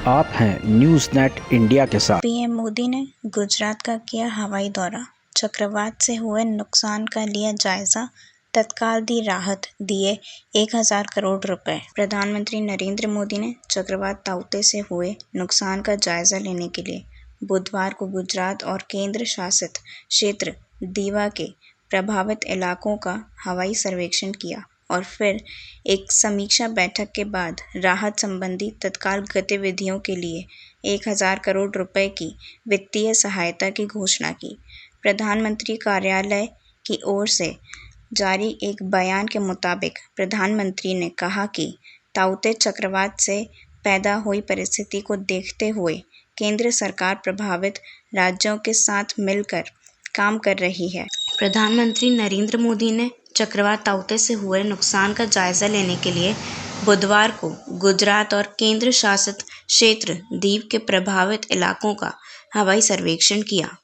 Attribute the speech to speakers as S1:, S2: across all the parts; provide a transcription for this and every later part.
S1: आप हैं news net India के साथ।
S2: पीएम मोदी ने गुजरात का किया हवाई दौरा, चक्रवात से हुए नुकसान का लिया जायजा, तत्काल दी राहत, दिए 1000 करोड़ रुपए। प्रधानमंत्री नरेंद्र मोदी ने चक्रवात ताउते से हुए नुकसान का जायजा लेने के लिए बुधवार को गुजरात और केंद्र शासित क्षेत्र दीवा के प्रभावित इलाकों का हवाई सर्वेक्षण किया और फिर एक समीक्षा बैठक के बाद राहत संबंधी तत्काल गतिविधियों के लिए 1000 करोड़ रुपए की वित्तीय सहायता की घोषणा की। प्रधानमंत्री कार्यालय की ओर से जारी एक बयान के मुताबिक प्रधानमंत्री ने कहा कि ताउते चक्रवात से पैदा हुई परिस्थिति को देखते हुए केंद्र सरकार प्रभावित राज्यों के साथ मिलकर काम कर रही है। प्रधानमंत्री नरेंद्र मोदी ने चक्रवात ताउते से हुए नुकसान का जायजा लेने के लिए बुधवार को गुजरात और केंद्र शासित क्षेत्र दीव के प्रभावित इलाकों का हवाई सर्वेक्षण किया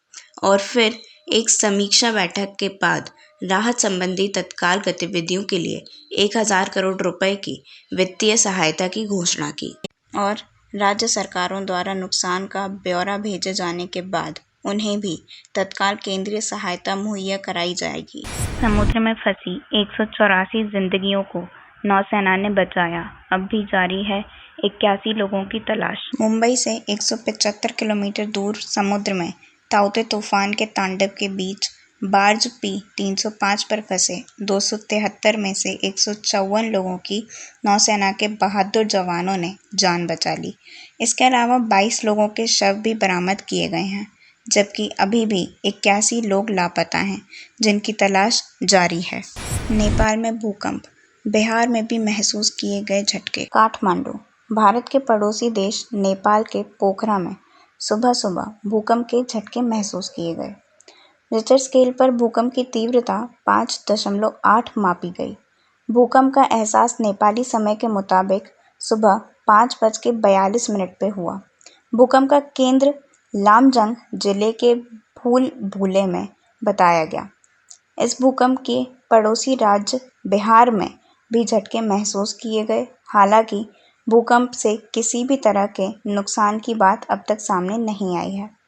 S2: और फिर एक समीक्षा बैठक के बाद राहत संबंधी तत्काल गतिविधियों के लिए 1000 करोड़ रुपए की वित्तीय सहायता की घोषणा की और राज्य सरकारों द्वारा नुकसान का ब्यौरा भेजे जाने के बाद उन्हें भी तत्काल केंद्रीय सहायता मुहैया कराई जाएगी। समुद्र में फंसी 184 जिंदगियों को नौसेना ने बचाया, अब भी जारी है 81 लोगों की तलाश। मुंबई से 175 किलोमीटर दूर समुद्र में ताउते तूफान के तांडव के बीच बार्ज P-305 पर फंसे 273 में से 154 लोगों की नौसेना के बहादुर जवानों ने जान बचा ली। इसके अलावा 22 लोगों के शव भी बरामद किए गए हैं, जबकि अभी भी 81 लोग लापता हैं, जिनकी तलाश जारी है। नेपाल में भूकंप, बिहार में भी महसूस किए गए झटके। काठमांडू, भारत के पड़ोसी देश नेपाल के पोखरा में सुबह सुबह भूकंप के झटके महसूस किए गए। रिक्टर स्केल पर भूकंप की तीव्रता 5.8 मापी गई। भूकंप का एहसास नेपाली समय के मुताबिक सुबह 5:42 पे हुआ। भूकंप का केंद्र लामजंग जिले के फूल भूले में बताया गया। इस भूकंप के पड़ोसी राज्य बिहार में भी झटके महसूस किए गए। हालांकि भूकंप से किसी भी तरह के नुकसान की बात अब तक सामने नहीं आई है।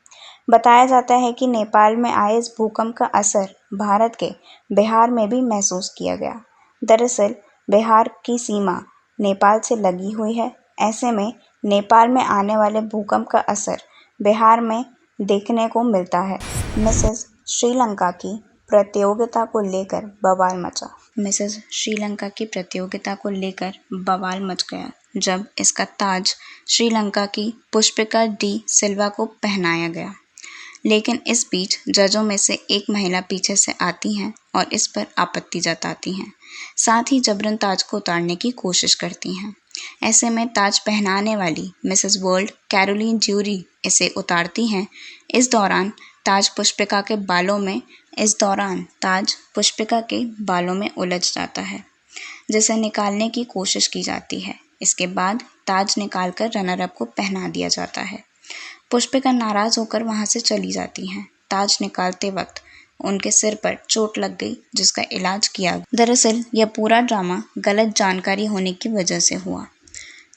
S2: बताया जाता है कि नेपाल में आए इस भूकंप का असर भारत के बिहार में भी महसूस किया गया। दरअसल बिहार की सीमा नेपाल से लगी हुई है। ऐसे में नेपाल में आने वाले भूकंप का असर बिहार में देखने को मिलता है। मिसेस श्रीलंका की प्रतियोगिता को लेकर बवाल मचा। मिसेस श्रीलंका की प्रतियोगिता को लेकर बवाल मच गया जब इसका ताज श्रीलंका की पुष्पिका डी सिल्वा को पहनाया गया। लेकिन इस बीच जजों में से एक महिला पीछे से आती हैं और इस पर आपत्ति जताती हैं, साथ ही जबरन ताज को उतारने की कोशिश करती हैं। ऐसे में ताज पहनाने वाली मिसेस वर्ल्ड कैरोलिन ज्यूरी इसे उतारती हैं। इस दौरान ताज पुष्पिका के बालों में उलझ जाता है, जिसे निकालने की कोशिश की जाती है। इसके बाद ताज निकालकर रनर अप को पहना दिया जाता है। पुष्पिका नाराज होकर वहां से चली जाती हैं। ताज निकालते वक्त उनके सिर पर चोट लग गई, जिसका इलाज किया। दरअसल यह पूरा ड्रामा गलत जानकारी होने की वजह से हुआ।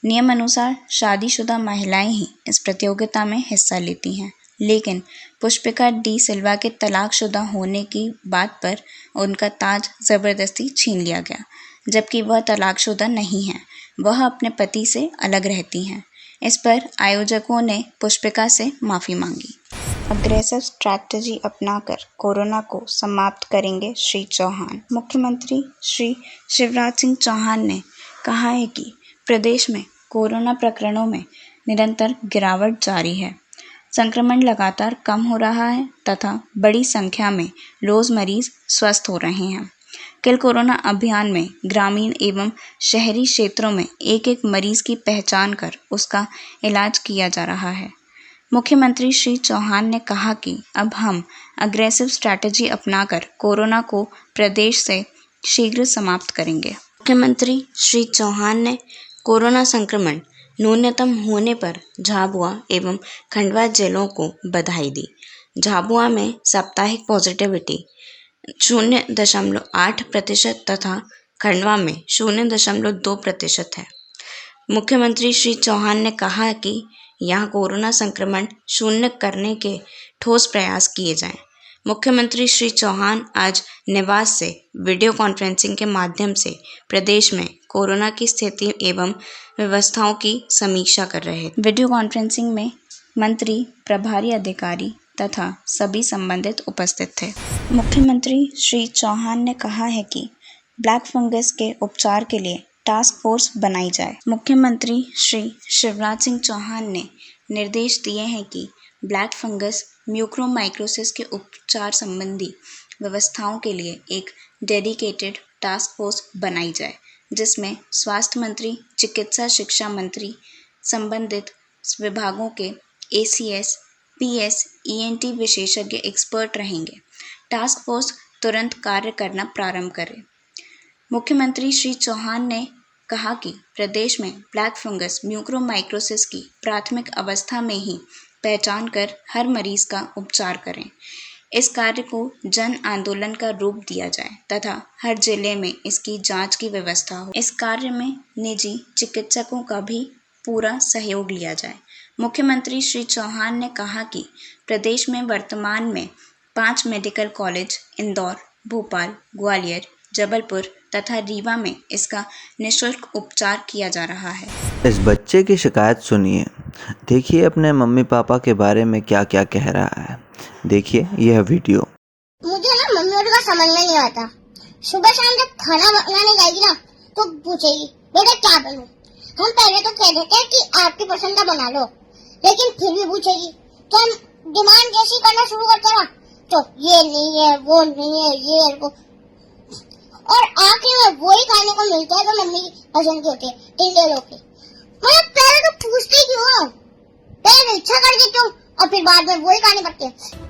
S2: नियम अनुसार शादीशुदा महिलाएं ही इस प्रतियोगिता में हिस्सा लेती हैं, लेकिन पुष्पिका डी सिल्वा के तलाकशुदा होने की बात पर उनका ताज जबरदस्ती छीन लिया गया, जबकि वह तलाकशुदा नहीं है, वह अपने पति से अलग रहती हैं। इस पर आयोजकों ने पुष्पिका से माफ़ी मांगी। अग्रेसिव स्ट्रैटेजी अपनाकर कोरोना को समाप्त करेंगे श्री चौहान। मुख्यमंत्री श्री शिवराज सिंह चौहान ने कहा है कि प्रदेश में कोरोना प्रकरणों में निरंतर गिरावट जारी है। संक्रमण लगातार कम हो रहा है तथा बड़ी संख्या में रोज मरीज स्वस्थ हो रहे हैं। किल कोरोना अभियान में ग्रामीण एवं शहरी क्षेत्रों में एक एक मरीज की पहचान कर उसका इलाज किया जा रहा है। मुख्यमंत्री श्री चौहान ने कहा कि अब हम अग्रेसिव स्ट्रैटेजी अपनाकर कोरोना को प्रदेश से शीघ्र समाप्त करेंगे। मुख्यमंत्री श्री चौहान ने कोरोना संक्रमण न्यूनतम होने पर झाबुआ एवं खंडवा जिलों को बधाई दी। झाबुआ में साप्ताहिक पॉजिटिविटी 0.8% तथा खंडवा में 0.2% है। मुख्यमंत्री श्री चौहान ने कहा कि यहाँ कोरोना संक्रमण शून्य करने के ठोस प्रयास किए जाएं। मुख्यमंत्री श्री चौहान आज निवास से वीडियो कॉन्फ्रेंसिंग के माध्यम से प्रदेश में कोरोना की स्थिति एवं व्यवस्थाओं की समीक्षा कर रहे थे। वीडियो कॉन्फ्रेंसिंग में मंत्री, प्रभारी अधिकारी तथा सभी संबंधित उपस्थित थे। मुख्यमंत्री श्री चौहान ने कहा है कि ब्लैक फंगस के उपचार के लिए टास्क फोर्स बनाई जाए। मुख्यमंत्री श्री शिवराज सिंह चौहान ने निर्देश दिए हैं कि ब्लैक फंगस म्यूकोरमाइकोसिस के उपचार संबंधी व्यवस्थाओं के लिए एक डेडिकेटेड टास्क फोर्स बनाई जाए, जिसमें स्वास्थ्य मंत्री, चिकित्सा शिक्षा मंत्री, संबंधित विभागों के ACS, PS, ENT विशेषज्ञ एक्सपर्ट रहेंगे। टास्क फोर्स तुरंत कार्य करना प्रारंभ करे। मुख्यमंत्री श्री चौहान ने कहा कि प्रदेश में ब्लैक फंगस म्यूकोरमाइकोसिस की प्राथमिक अवस्था में ही पहचान कर हर मरीज का उपचार करें। इस कार्य को जन आंदोलन का रूप दिया जाए तथा हर जिले में इसकी जांच की व्यवस्था हो। इस कार्य में निजी चिकित्सकों का भी पूरा सहयोग लिया जाए। मुख्यमंत्री श्री चौहान ने कहा कि प्रदेश में वर्तमान में 5 मेडिकल कॉलेज इंदौर, भोपाल, ग्वालियर, जबलपुर तथा रीवा में इसका निःशुल्क उपचार किया जा रहा है।
S3: इस बच्चे की शिकायत सुनिए। देखिए अपने मम्मी पापा के बारे में क्या क्या कह रहा है। देखिए यह वीडियो।
S4: मुझे ना मम्मी का समझ में नहीं आता। सुबह शाम जब खाना बनाने जाएगी ना तो पूछेगी बेटा क्या बनूं। हम पहले तो कह देते हैं कि आपकी पसंद का बना लो, लेकिन फिर भी पूछेगी तो हम डिमांड जैसी करना शुरू करते ना, तो ये नहीं है, वो नहीं है, ये है वो, और आखिर में वही खाने को मिलता है जो मम्मी की पसंद की होती है, टिंडे लोग। मैं पहले तो पूछती क्यों, पहले इच्छा कर देती हूँ और फिर बाद में वही खाने पड़ते हैं।